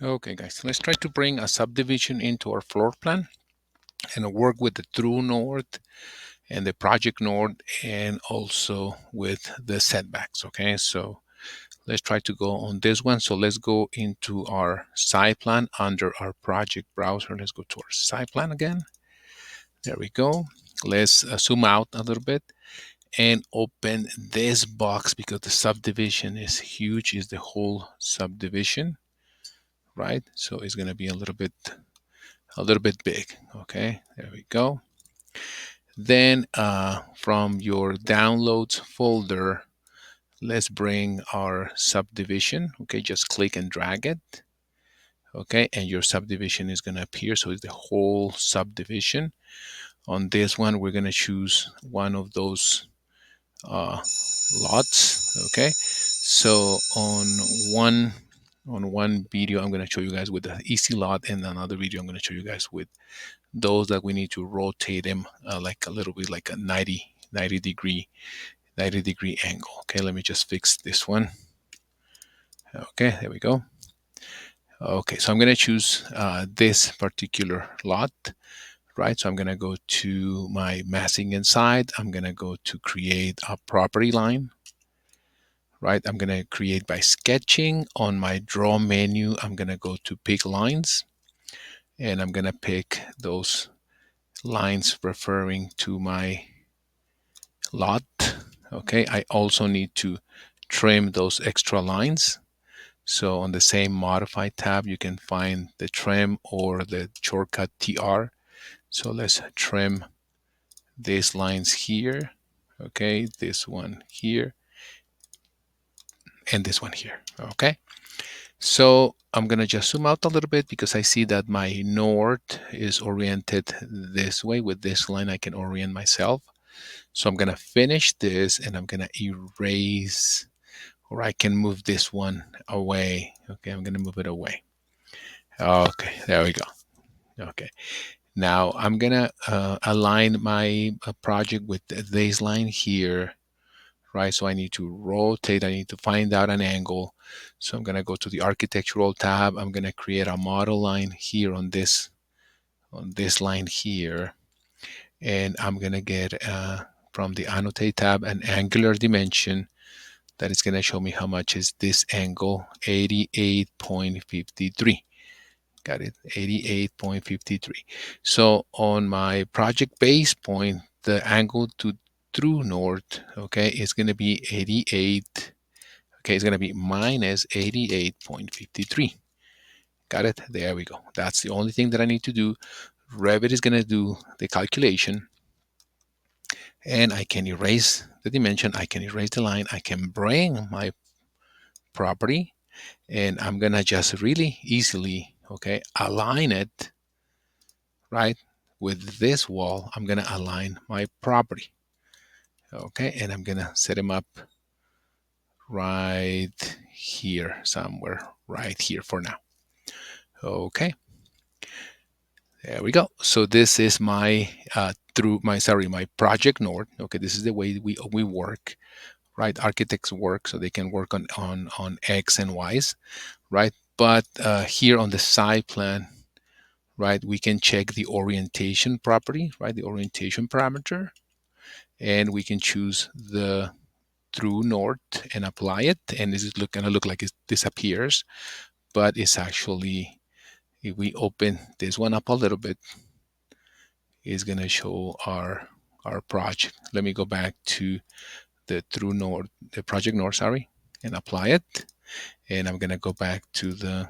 Okay, guys, let's try to bring a subdivision into our floor plan and work with the true north and the project north and also with the setbacks. Okay, so let's try to go on this one. So let's go into our site plan under our project browser. Let's go to our site plan again. There we go. Let's zoom out a little bit and open this box because the subdivision is huge, is the whole subdivision, right? So it's going to be a little bit big. Okay, there we go. Then from your downloads folder, let's bring our subdivision. Okay, just click and drag it. Okay, and your subdivision is going to appear. So it's the whole subdivision. On this one, we're going to choose one of those lots. Okay, so on one video, I'm going to show you guys with the easy lot, and another video I'm going to show you guys with those that we need to rotate them like a little bit, like a 90 degree angle. Okay, let me just fix this one. Okay, there we go. Okay, so I'm going to choose this particular lot, right? So I'm going to go to my massing inside. I'm going to go to create a property line, right? I'm going to create by sketching. On my draw menu, I'm going to go to pick lines, and I'm going to pick those lines referring to my lot. Okay, I also need to trim those extra lines. So on the same modify tab, you can find the trim or the shortcut TR. So let's trim these lines here. Okay, this one here and this one here. Okay, so I'm gonna just zoom out a little bit because I see that my north is oriented this way. With this line, I can orient myself. So I'm gonna finish this and I'm gonna erase, or I can move this one away. Okay, I'm gonna move it away. Okay, there we go. Okay, now I'm gonna align my project with this line here, right? So I need to rotate, I need to find out an angle. So I'm gonna go to the architectural tab. I'm gonna create a model line here on this line here. And I'm gonna get from the annotate tab an angular dimension that is gonna show me how much is this angle, 88.53. Got it, 88.53. So on my project base point, the angle to true north, okay, is going to be 88. Okay, it's going to be minus 88.53. Got it? There we go. That's the only thing that I need to do. Revit is going to do the calculation, and I can erase the dimension. I can erase the line. I can bring my property, and I'm going to just really easily, okay, align it, right? With this wall, I'm going to align my property. Okay, and I'm going to set them up right here, somewhere right here for now. Okay, there we go. So this is my my project north. Okay, this is the way we work, right? Architects work, so they can work on X and Y's, right? But here on the site plan, right, we can check the orientation property, right? The orientation parameter, and we can choose the true north and apply it. And this is gonna look like it disappears, but it's actually, if we open this one up a little bit, it's gonna show our project. Let me go back to the true north, the project north, sorry, and apply it. And I'm gonna go back to the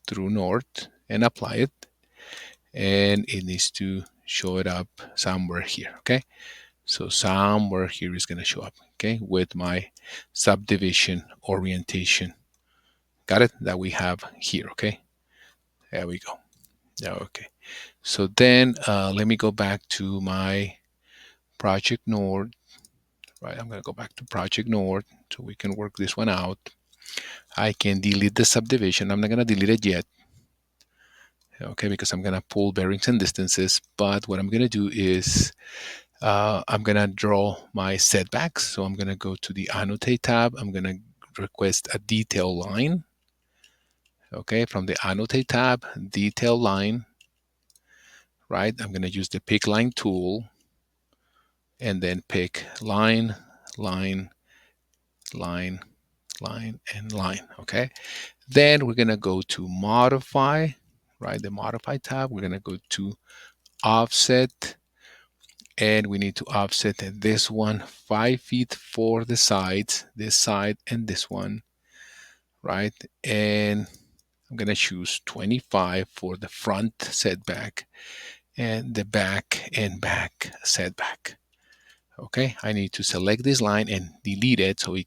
true north and apply it. And it needs to show it up somewhere here, okay? So somewhere here is gonna show up, okay, with my subdivision orientation. Got it? That we have here, okay? There we go. Okay. So then let me go back to my project node, right? I'm gonna go back to project node so we can work this one out. I can delete the subdivision. I'm not gonna delete it yet, okay, because I'm gonna pull bearings and distances. But what I'm gonna do is I'm gonna draw my setbacks. So I'm gonna go to the annotate tab. I'm gonna request a detail line. Okay, from the Annotate tab, Detail Line, right? I'm going to use the Pick Line tool and then pick line, line, line, line, and line, okay? Then we're going to go to Modify, right? The Modify tab, we're going to go to Offset, and we need to offset this one 5 feet for the sides, this side and this one, right? And I'm going to choose 25 for the front setback and the back and back setback. Okay, I need to select this line and delete it so I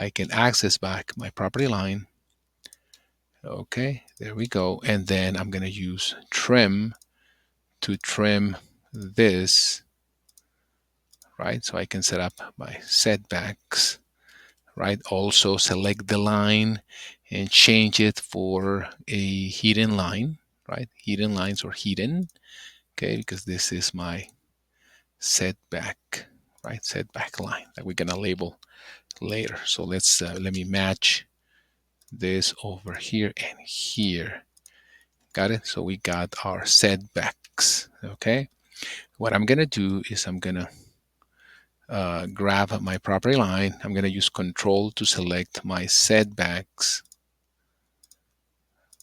can access back my property line. Okay, there we go. And then I'm going to use trim to trim this, right? So I can set up my setbacks, right? Also select the line and change it for a hidden line, right? Hidden lines or hidden, okay? Because this is my setback, right? Setback line that we're going to label later. So let me match this over here and here. Got it? So we got our setbacks. Okay. What I'm gonna do is I'm gonna grab my property line. I'm gonna use Control to select my setbacks,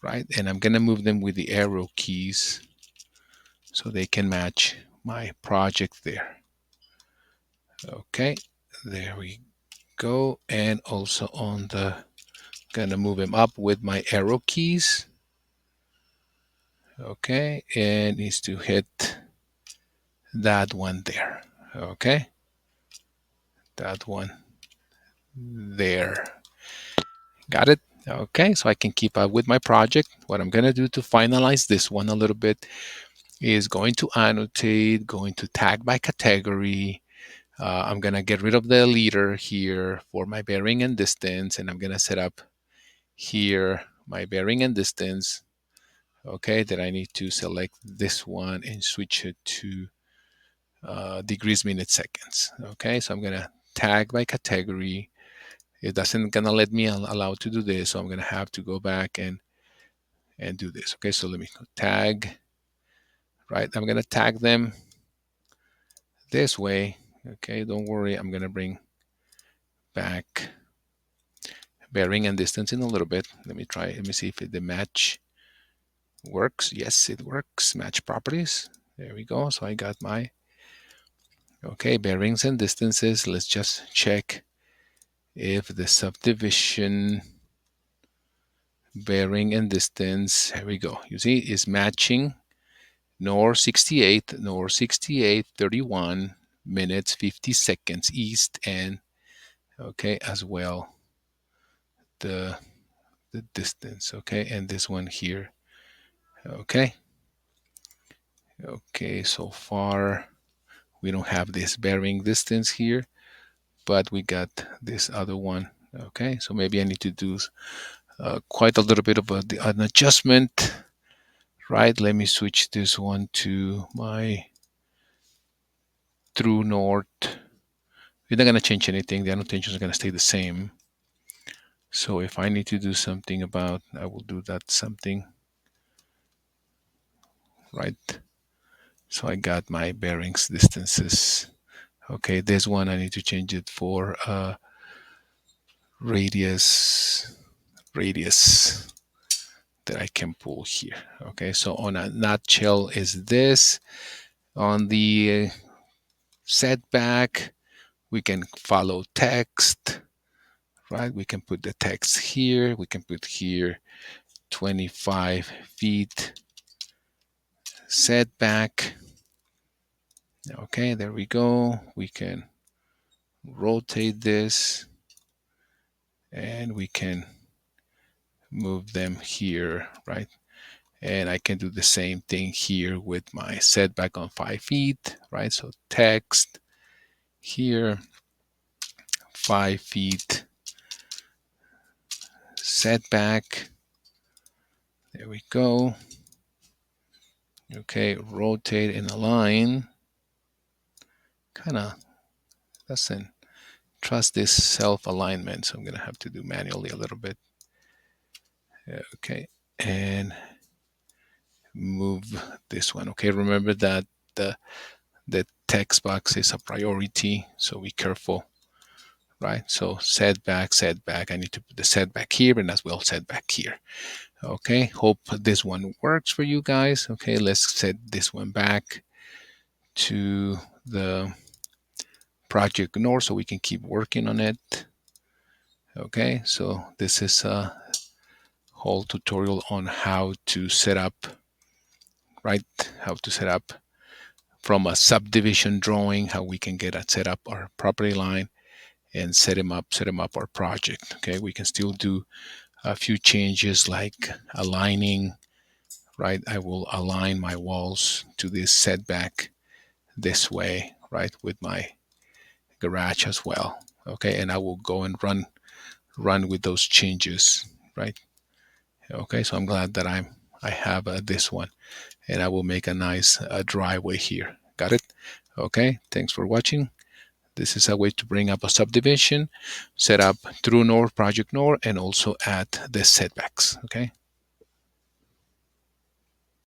right? And I'm gonna move them with the arrow keys so they can match my project there. Okay, there we go. And also on the gonna move them up with my arrow keys. Okay, and needs to hit that one there. Okay, that one there. Got it? Okay, so I can keep up with my project. What I'm gonna do to finalize this one a little bit is going to annotate, going to tag by category. I'm gonna get rid of the leader here for my bearing and distance, and I'm gonna set up here my bearing and distance. Okay, then I need to select this one and switch it to degrees, minutes, seconds. Okay, so I'm gonna tag by category. It doesn't gonna let me allow to do this, so I'm gonna have to go back and do this. Okay, so let me tag, right? I'm gonna tag them this way. Okay, don't worry, I'm gonna bring back bearing and distance in a little bit. Let me see if the match works. Yes, it works. Match properties. There we go. So I got my, okay, bearings and distances. Let's just check if the subdivision bearing and distance, here we go. You see, is matching north 68, 31 minutes, 50 seconds east, and okay, as well the distance, okay, and this one here, okay. Okay, so far we don't have this bearing distance here, but we got this other one. Okay, so maybe I need to do quite a little bit of an adjustment, right? Let me switch this one to my true north. We're not going to change anything. The annotations are going to stay the same. So if I need to do something about, I will do that something, right? So I got my bearings distances. Okay, this one I need to change it for radius that I can pull here. Okay, so on a nutshell is this. On the setback, we can follow text, right? We can put the text here. We can put here 25 feet setback. Okay, there we go. We can rotate this and we can move them here, right? And I can do the same thing here with my setback on 5 feet, right? So text here, 5 feet setback. There we go. Okay, rotate and align. Kind of doesn't trust this self alignment, so I'm going to have to do manually a little bit. Okay, and move this one. Okay, remember that the text box is a priority, so be careful, right? So setback, setback. I need to put the setback here and as well setback here. Okay, hope this one works for you guys. Okay, let's set this one back to the project north so we can keep working on it. Okay, so this is a whole tutorial on how to set up, right? How to set up from a subdivision drawing, how we can get set up our property line and set them up our project. Okay, we can still do a few changes like aligning, right? I will align my walls to this setback this way, right, with my garage as well. Okay, and I will go and run with those changes, right? Okay, so I'm glad that I have this one, and I will make a nice driveway here. Got it? Okay, thanks for watching. This is a way to bring up a subdivision, set up true north, project north, and also add the setbacks. Okay.